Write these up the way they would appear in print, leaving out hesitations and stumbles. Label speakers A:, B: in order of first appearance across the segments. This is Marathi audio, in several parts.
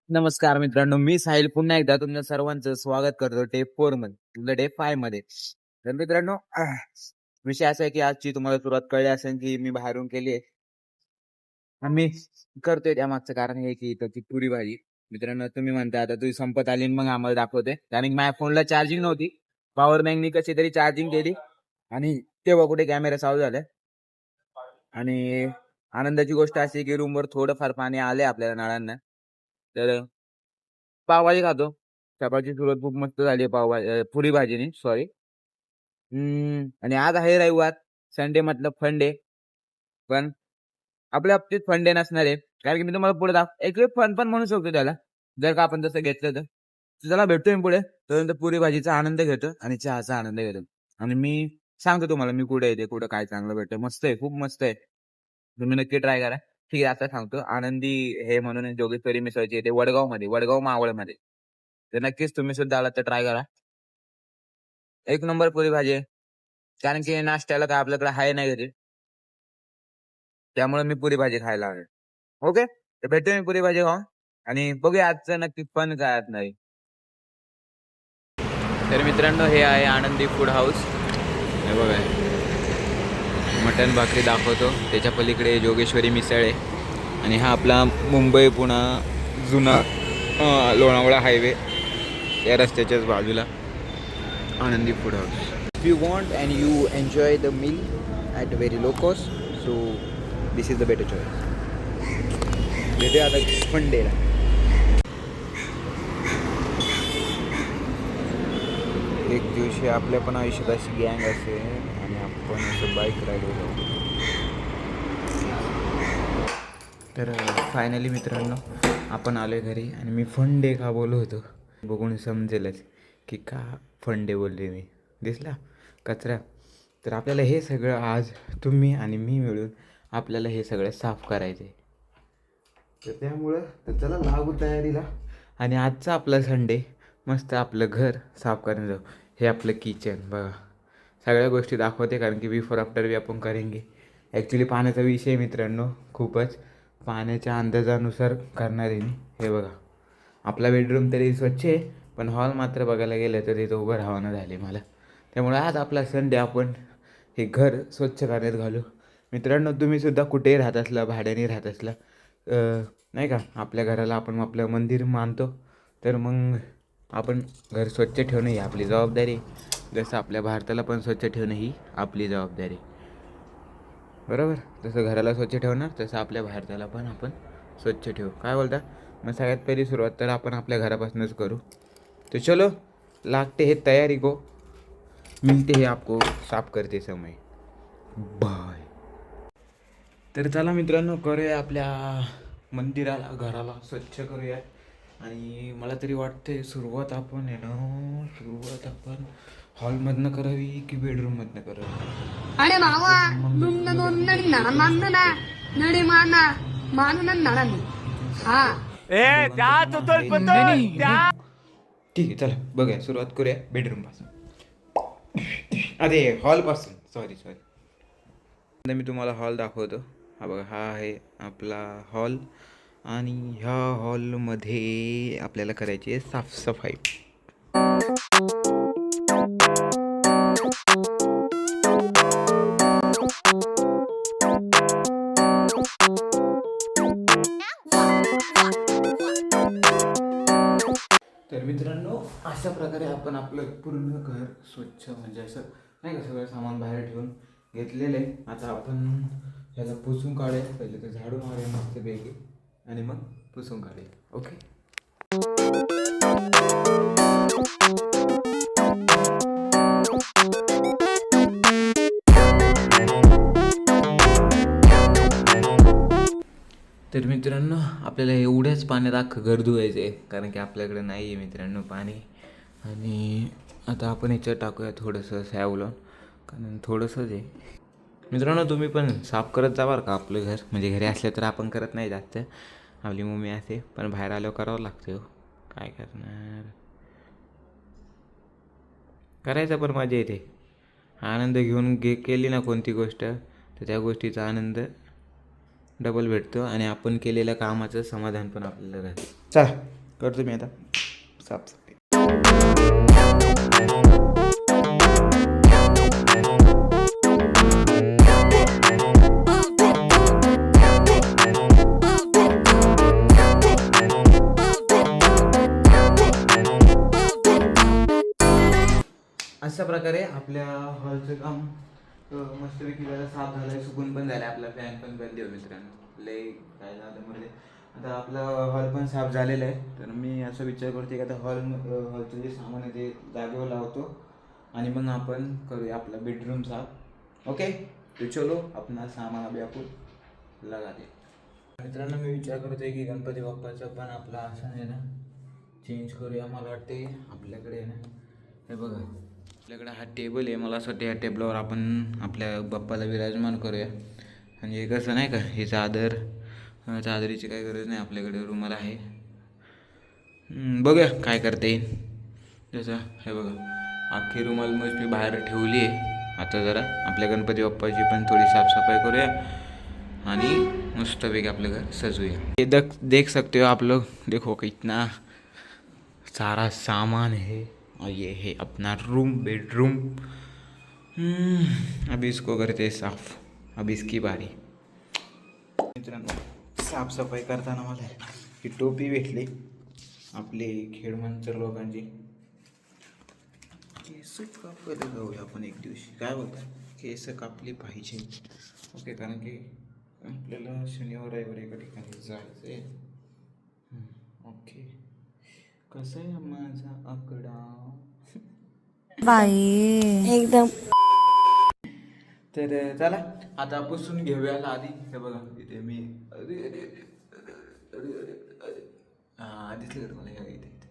A: नमस्कार मित्रांनो, मी साहिल पुन्हा एकदा तुमच्या सर्वांचं स्वागत करतो डे 4 मध्ये, तुमचं डे 5 मध्ये. तर मित्रांनो, विषय असा आहे की आजची तुम्हाला सुरुवात कळली असेल की मी बाहेरून केली आहे. आम्ही करतोय त्यामागचं कारण हे की इथं ती पुरी भाजी. मित्रांनो, तुम्ही म्हणता आता तुझी संपत आली आणि मग आम्हाला दाखवते, कारण की माझ्या फोनला चार्जिंग नव्हती. पॉवर बँकनी कशी तरी चार्जिंग केली आणि तेव्हा कुठे कॅमेरा चालू झाला. आणि आनंदाची गोष्ट अशी की रूमवर थोडंफार पाणी आले आपल्याला नळांना. तर पावभाजी खातो. सकाळची सुरुवात खूप मस्त झाली आहे पुरी भाजीने, सॉरी. आणि आज आहे रविवार, संडे मतलब फन डे. पण आपल्या बाबतीत फन डे नसणार आहे, कारण की मी तुम्हाला पुढे एक फन पण म्हणू शकतो त्याला, जर का आपण तसं घेतलं तर. त्याला भेटतोय मी पुढे, तोपर्यंत पुरी भाजीचा आनंद घेतो आणि चहाचा आनंद घेतो. आणि मी सांगतो तुम्हाला मी कुठे येते, कुठं काय चांगलं भेटतं. मस्त आहे, खूप मस्त आहे. तुम्ही नक्की ट्राय करा. ठीक आहे, आता सांगतो. आनंदी हे म्हणून जोगेश्वरी मिसळची येते वडगावमध्ये, वडगाव मावळमध्ये. तर नक्कीच तुम्ही सुद्धा आलात तर ट्राय करा. एक नंबर पुरी भाजी आहे. कारण की नाश्त्याला काय आपल्याकडे आहे नाही घरी, त्यामुळे मी पुरी भाजी खायला आहे. ओके, तर भेटतो मी पुरी भाजी खाऊन आणि बघूया आजचं नक्की पण काय नाही. तर मित्रांनो, हे आहे आनंदी फूड हाऊस. हे बघा, मटण भाकरी दाखवतो. त्याच्या पलीकडे जोगेश्वरी मिसळ आहे आणि हा आपला मुंबई पुणा जुना लोणावळा हायवे या रस्त्याच्याच बाजूला Anandi food house. If you want and you enjoy the meal at very low cost, so this is the better choice. भेटूया आता फंडेला. एक दिवशी आपल्या पण आयुष्यात अशी गँग असेल आणि आपण असं बाईक राईडवर जाऊ. तर फायनली मित्रांनो, आपण आलो घरी आणि मी फन डे का बोललो होतो बघून समजेलच की का फन डे बोलले मी. दिसला कचरा. तर आपल्याला हे सगळं आज तुम्ही आणि मी मिळून आपल्याला हे सगळं साफ करायचं आहे. तर त्यामुळं तर चला लागू तयारीला. आणि आजचा आपला संडे मस्त आपलं घर साफ करायला जाऊ. हे आपलं किचन बघा, सगळ्या गोष्टी दाखवते कारण की बिफोर आफ्टर बी आपण करेंगे. ॲक्च्युली पाण्याचा विषय मित्रांनो खूपच पाण्याच्या अंदाजानुसार करणार आहे मी. हे बघा, आपला बेडरूम तरी स्वच्छ आहे, पण हॉल मात्र बघायला गेलं तर इथं उभं राहावं झाले मला. त्यामुळे आज आपला संडे आपण हे घर स्वच्छ करण्यात घालू. मित्रांनो, तुम्हीसुद्धा कुठेही राहत असला, भाड्याने राहत असला, नाही का, आपल्या घराला आपण आपलं मंदिर मानतो, तर मग आपण घर स्वच्छ ठेवणं ही आपली जबाबदारी. जसं आपल्या भारताला पण स्वच्छ ठेवणं ही आपली जबाबदारी, बरोबर. जसं घराला स्वच्छ ठेवणार तसं आपल्या भारताला पण आपण स्वच्छ ठेवू. काय बोलता? मग सगळ्यात पहिली सुरुवात तर आपण आपल्या घरापासूनच करू. तो चलो लागते हे तयारी को, मिलते हे आपको साफ करते समय. बाय. तर चला मित्रांनो, करूया आपल्या मंदिराला घराला स्वच्छ करूया. आणि मला तरी वाटते सुरुवात आपण हॉलमधनं करावी की बेडरूममधनं करावी.
B: अरे मावा नुन्न नोंदणी नडमांना नडी माना मानून नडनी हा
A: ए त्या तुतल पतल त्या. ठीक आहे, चला बघूया, सुरुवात करूया बेडरूम पासून. अरे हॉल पासून, सॉरी. मी तुम्हाला हॉल दाखवतो. हा बघा, हा आहे आपला हॉल आणि ह्या हॉलमध्ये आपल्याला करायची आहे साफसफाई. तर मित्रांनो, अशा प्रकारे आपण आपलं पूर्ण घर स्वच्छ, म्हणजे असं नाही का, सगळं सामान बाहेर ठेवून घेतलेलं आहे. आता आपण ह्याला पुसून काढूया. पहिले तर झाडू मारूया मस्तपैकी आणि मग पुसून काढूया. ओके. तर मित्रांनो, आपल्याला एवढ्याच पाण्यात अख्खं घर धुवायचं आहे, कारण की आपल्याकडे नाही आहे मित्रांनो पाणी. आणि आता आपण ह्याच्यात टाकूया थोडंसं सॅवलॉन, कारण थोडंसंच आहे. मित्रांनो, तुम्ही पण साफ करत जा बरं का आपलं घर. म्हणजे घरी असलं तर आपण करत नाही जास्त, आपली मम्मी असे, पण बाहेर आल्यावर करावं लागतं हो. काय करणार, करायचं पण मजा येते. आनंद घेऊन केली ना कोणती गोष्ट, तर त्या गोष्टीचा आनंद डबल भेटतो आणि आपण केलेल्या कामाचं समाधान पण आपल्याला राहतं. चला करतो मी आता साफसफाई. अशा प्रकारे आपल्या हॉलचं काम मस्तपैकी जरा साफ झालं आहे, सुकून पण झालं आहे. आपला फॅन पण बंद आहे मित्रांनो, लय काय झालं म्हणजे आता आपला हॉल पण साफ झालेला आहे. तर मी असं विचार करते की आता हॉलचं जे सामान आहे ते जागेवर लावतो आणि मग आपण करूया आपला बेडरूम साफ. ओके, तो चलो अपना सामान अभी आपण लगा दे. मित्रांनो मी विचार करतोय की गणपती बाप्पाचं पण आपला असं आहे ना चेंज करूया. मला वाटते आपल्याकडे आहे ना, हे बघा आपल्याकडे हा टेबल आहे, मला असं वाटतं या टेबलावर आपण आपल्या बाप्पाला विराजमान करूया. म्हणजे कसं नाही का, ही चादरीची काही गरज नाही, आपल्याकडे रुमाल आहे. बघूया काय करता येईल. जसं हे बघा अख्खी रुमाल मस्त मी बाहेर ठेवली आहे. आता जरा आपल्या गणपती बाप्पाची पण थोडी साफसफाई करूया आणि मस्तपैकी आपलं घर सजूया. ये देख सकते हो आप लोग, देखो कितना सारा सामान है और ये है अपना बेडरूम. अभी इसको करते हैं साफ. अभी इसकी बारी. मित्रांनो साफसफाई करताना मला ही टोपी भेटली आपली खेडमंचर लोकांची. केस कापायला जाऊया आपण एक दिवशी, काय बोलता, केस कापली पाहिजे. ओके, कारण की आपल्याला शनिवार रविवार एका ठिकाणी जायचं आहे. ओके, कसं आहे माझा आकडा
C: बाई एकदम.
A: तर चला आता पुसून घेऊया आधी. हे बघा इथे मी अरे अरे अरे अरे अरे अरे हां दिसलं का तुम्हाला, इथे इथे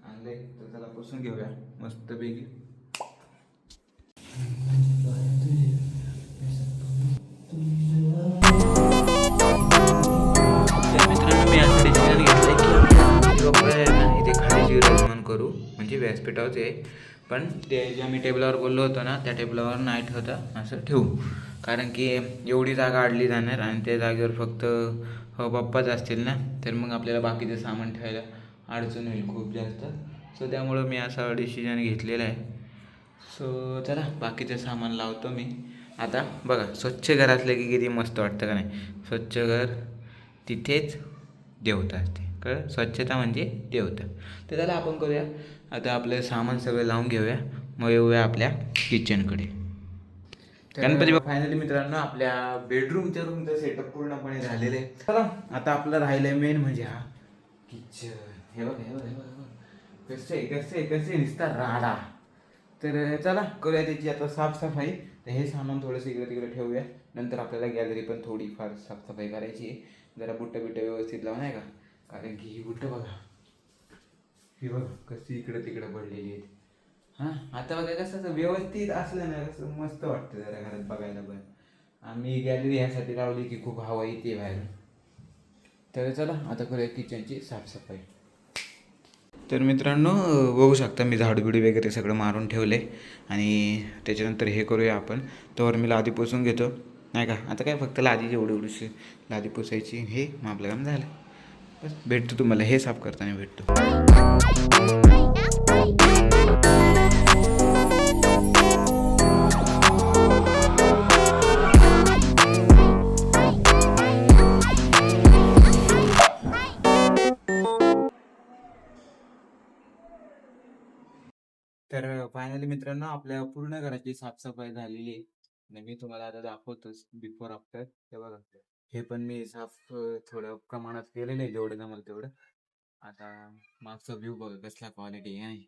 A: आणलंय. तर चला पुसून घेऊया मस्तपैकी. मित्रांनो मी असं डिसिजन घेतलं की इथे खाली विराजमान करू, म्हणजे व्यासपीठावरच आहे. पण ते जे आम्ही टेबलावर बोललो होतो ना, त्या टेबलावर नाही ठेवता असं ठेवू, कारण की एवढी जागा अडली जाणार आणि त्या जागेवर फक्त बाप्पाच असतील ना, तर मग आपल्याला बाकीचं सामान ठेवायला अडचण होईल खूप जास्त. सो त्यामुळं मी असा डिसिजन घेतलेला आहे. सो चला बाकीचं सामान लावतो मी. आता बघा स्वच्छ घर असलं की किती मस्त वाटतं का नाही. स्वच्छ घर तिथेच देवता असते, कळलं, स्वच्छता म्हणजे देवता. तर त्याला आपण करूया आता आपलं सामान सगळं लावून घेऊया, मग येऊया आपल्या किचनकडे. गणपती फायनली मित्रांनो आपल्या रूमचं सेटअप पूर्णपणे झालेलं आहे. चला आता आपलं राहिलंय मेन म्हणजे हा किचन. हे बघा हे बघा हे बघा कसे दिसता राडा. तर चला करूया त्याची आता साफसफाई. तर हे सामान थोडंसं इकडे तिकडे ठेवूया. नंतर आपल्याला गॅलरी पण थोडीफार साफसफाई करायची आहे. जरा बुट्टं व्यवस्थित लावून आहे का, कारण की ही बुट्टं बघा, ही बघा कशी इकडं तिकडं पडलेली आहेत. हां आता बघा कसं व्यवस्थित असलं ना कसं मस्त वाटतं जरा घरात बघायला पण. आम्ही गॅलरी ह्यासाठी लावली की खूप हवा येते बाहेर. तर चला आता करूया किचनची साफसफाई. तर मित्रांनो बघू शकता मी झाडूबिडी वगैरे सगळं मारून ठेवले आणि त्याच्यानंतर हे करूया आपण. तर मी लादी पुसून घेतो नाही का. आता काय फक्त लादी एवढीशी लादी पुसायची, हे मग आपलं काम झालं. बस भेटतो तुम्हाला हे साफ करताना भेटतो. तर फायनली मित्रांनो आपल्या पूर्ण घराची साफसफाई झालेली आहे आणि मी तुम्हाला आता दाखवतोच बिफोर आफ्टर. हे बघा हे पण मी साफ थोड्या प्रमाणात केलेलं आहे, जेवढं जमलं तेवढं. आता मागचा व्ह्यू बघा कसला क्वालिटी आहे.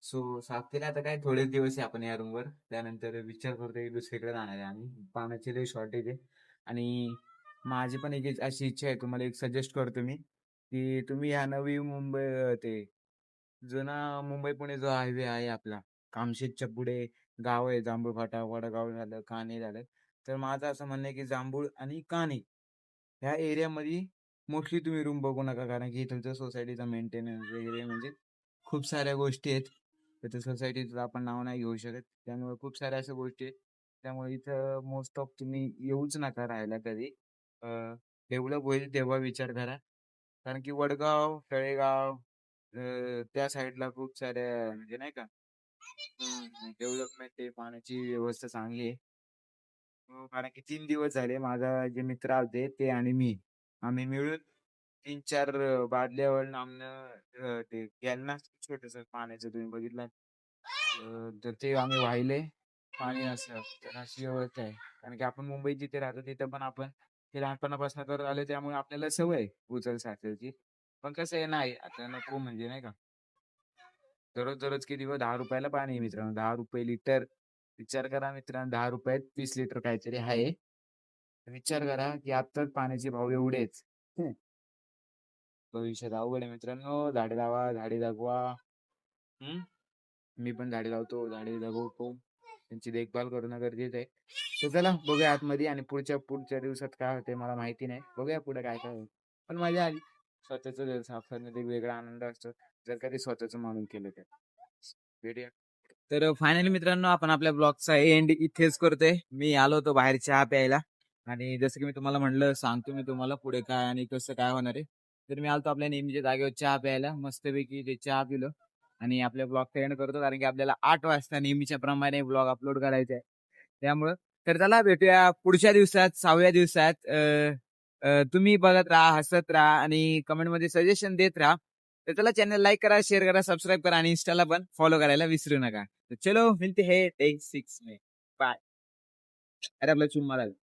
A: सो साफ केलं. आता काय थोडेच दिवस आहे आपण या रूमवर, त्यानंतर विचार करतोय दुसरीकडे जाणार आहे आणि पाण्याची लई शॉर्टेज आहे. आणि माझी पण एक अशी इच्छा आहे, तुम्हाला एक सजेस्ट करतो मी की तुम्ही ह्या नवी मुंबई ते जुना मुंबई पुणे जो हायवे आहे आपला, कामशेतच्या पुढे गाव आहे जांभूळ फाटा, वडगाव झालं, काणे झालं. तर माझं असं म्हणणं आहे की जांभूळ आणि काणे ह्या एरियामध्ये मोस्टली तुम्ही रूम बघू नका, कारण की तुमच्या सोसायटीचा मेंटेनन्स वगैरे म्हणजे खूप साऱ्या गोष्टी आहेत. तर त्या सोसायटीचं आपण नाव नाही घेऊ शकत, त्यामुळे खूप साऱ्या अशा गोष्टी आहेत. त्यामुळे इथं मोस्ट ऑफ तुम्ही येऊच नका राहायला कधी. डेव्हलप होईल तेव्हा विचार करा. कारण की वडगाव, तळेगाव त्या साईडला खूप साऱ्या म्हणजे नाही का डेव्हलपमेंट आहे, पाण्याची व्यवस्था चांगली आहे. कारण की 3 दिवस झाले माझा जे मित्र आलते ते आणि मी आम्ही मिळून 3-4 बादल्यावर आमनं ते घ्याल ना छोटस पाण्याचं तुम्ही बघितलं तर ते आम्ही वाहिले पाणी असं तर अशी व्यवस्था आहे. कारण की आपण मुंबईत जिथे राहतो तिथं पण आपण ते लहानपणापासून करत आलो त्यामुळे आपल्याला सवय आहे उचल साचलची. पण कसं आहे नाही आता नको म्हणजे नाही का दररोज दररोज किती व ₹10 पाणी आहे मित्रांनो, ₹10 लिटर. विचार करा मित्रांनो, ₹10त 30 लिटर काहीतरी आहे. विचार करा की आत्ताच पाण्याचे भाव एवढेच. भविष्यात अवघड आहे मित्रांनो. झाडे लावा, झाडे जगवा. हम्म मी पण झाडे लावतो, झाडे जगवतो. त्यांची देखभाल करणं गरजेचं आहे. तर चला बघूया आतमध्ये आणि पुढच्या पुढच्या दिवसात काय होते मला माहिती नाही. बघूया पुढे काय काय होतं. पण मजा आली. स्वतःचं घर साफ करण्यात एक वेगळा आनंद असतो. जर कधी स्वतःचं म्हणून केलं तर. भेटूया. तर फायनली मित्रांनो आपण आपल्या ब्लॉगचा एंड इथेच करतोय. मी आलो होतो बाहेर चहा प्यायला आणि जसं की मी तुम्हाला म्हणलं सांगतो मी तुम्हाला पुढे काय आणि कसं काय होणार आहे. तर मी आलतो आपल्या नेहमीच्या जागेवर चहा प्यायला मस्तपैकी ते चहा पिलं आणि आपल्या ब्लॉगचा एंड करतो कारण की आपल्याला 8 वाजता नेहमीच्या प्रमाणे ब्लॉग अपलोड करायचा आहे. त्यामुळं तर चला भेटूया पुढच्या दिवसात 6व्या दिवसात. तुम्ही बघत राहा, हसत राहा आणि कमेंटमध्ये सजेशन देत राहा. तर चला चॅनल लाईक करा, शेअर करा, सबस्क्राईब करा आणि इंस्टाला पण फॉलो करायला विसरू नका. तो चलो मिलते हैं डे 6 में. बाय. अरे आपला चुम्मा लागला.